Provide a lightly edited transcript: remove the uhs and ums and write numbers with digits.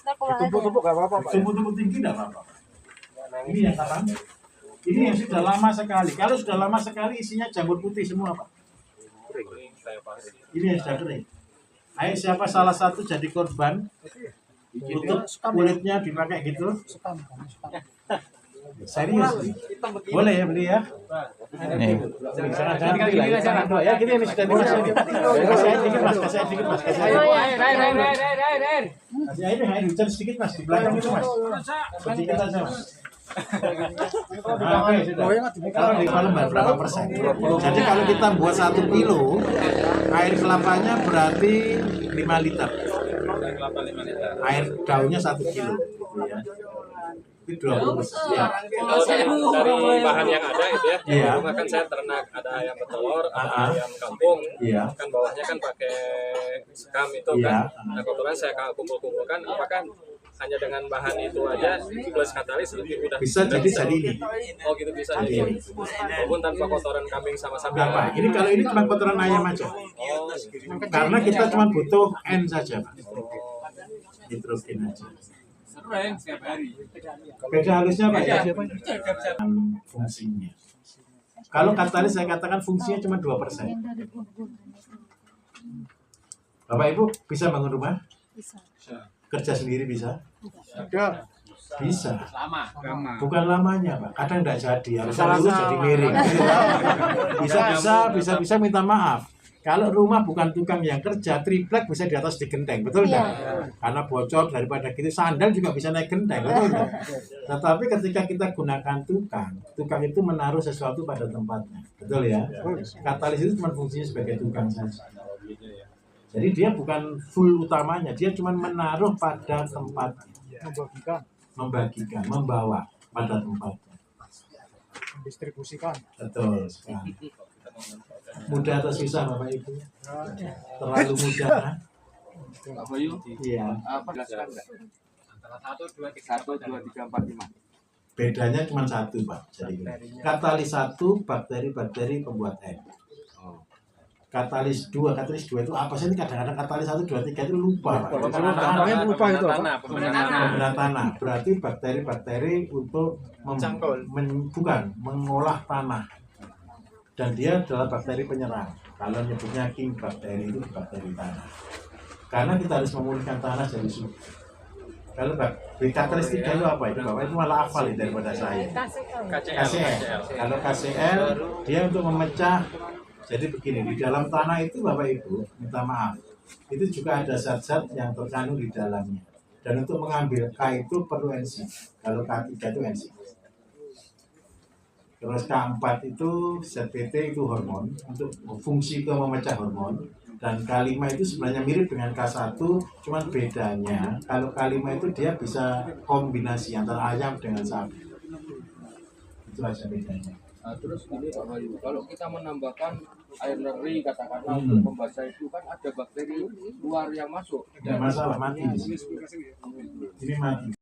Tumpuk-tumpuk nggak apa-apa, Pak. Tumpuk-tumpuk tinggi nggak apa-apa. Ini yang kapan? Ini yang sudah lama sekali. Kalau sudah lama sekali isinya jamur putih semua, Pak. Ini yang sudah kering. Ayo siapa salah satu jadi korban untuk kulitnya dipakai gitu? Serius? Boleh ya beli ya? Nih. Jangan ya, gini ini sudah bisa. Kasih sedikit mas, kasih sedikit mas, kasih air hujan sedikit mas di belakang itu mas. Sedikit aja mas. Oke, kalau di lembar berapa persen? Jadi kalau kita buat 1 kilo, air kelapanya berarti 5 liter. Air daunnya 1 kilo. Ya. Itu 20%. Ya. Kalau dari bahan yang ada itu ya, Iya. rumah kan saya ternak, ada ayam petelur, ada ayam kampung, Iya. kan bawahnya kan pakai sekam itu Iya. kan. Nah kebetulan saya kumpul-kumpulkan, apakah hanya dengan bahan itu aja plus katalis lebih mudah? Bisa jadi ini. Oh gitu bisa Jadi jadi. ini. Walaupun tanpa kotoran kambing sama sapi. Apa? Ini kalau ini cuma kotoran ayam aja. Oh, Karena kita cuma butuh N saja, Pak. Nitrogen aja. Sering setiap hari. Beda halusnya Pak ya? Fungsinya. Kalau katalis saya katakan fungsinya cuma 2%. Bapak Ibu bisa bangun rumah? Bisa. Kerja sendiri bisa? Ada. Bisa. Lama. Bukan lamanya Pak, kadang tidak jadi, harus lurus jadi miring. Bisa minta maaf. Kalau rumah bukan tukang yang kerja, triplek bisa di atas di genteng, betul nggak? Karena bocor daripada gitu, sandal juga bisa naik genteng, betul nggak? Tetapi ketika kita gunakan tukang itu menaruh sesuatu pada tempatnya, betul ya? Katalis itu cuma fungsinya sebagai tukang saja. Jadi dia bukan full utamanya, dia cuma menaruh pada tempatnya, membagikan, membawa pada tempatnya, Mendistribusikan. betul sekali. Mudah atau susah Bapak Ibu? Terlalu mudah. Pak Bayu, Iya. jelaskan nggak? Antara 1, 2, 3, 4, 5. Bedanya cuma satu Pak. Jadi katalis 1 bakteri pembuat N. Katalis 2 itu apa sih? Ini kadang-kadang katalis 1, 2, 3 itu lupa Pak. Namanya lupa itu apa? Pemberat tanah. Berarti bakteri untuk mengolah tanah. Dan dia adalah bakteri penyerang. Kalau nyebutnya king bakteri itu bakteri tanah. Karena kita harus memulihkan tanah dari suhu. Kalau katalis 3 itu apa? Itu Bapak itu malah hafal daripada saya. KCl. Kalau KCl dia untuk memecah. Jadi begini, di dalam tanah itu Bapak Ibu, minta maaf, itu juga ada zat-zat yang terkandung di dalamnya. Dan untuk mengambil K itu perlu enzim. Kalau K3 itu enzim. Terus K4 itu ZPT itu hormon untuk fungsi ke memecah hormon. Dan K5 itu sebenarnya mirip dengan K1, cuman bedanya kalau K5 itu dia bisa kombinasi antara ayam dengan sapi. Itu aja bedanya. Nah, terus ini Pak Bayu, kalau kita menambahkan air leri katakanlah untuk membasah itu kan ada bakteri luar yang masuk. Tidak masalah, mati. Ini mati.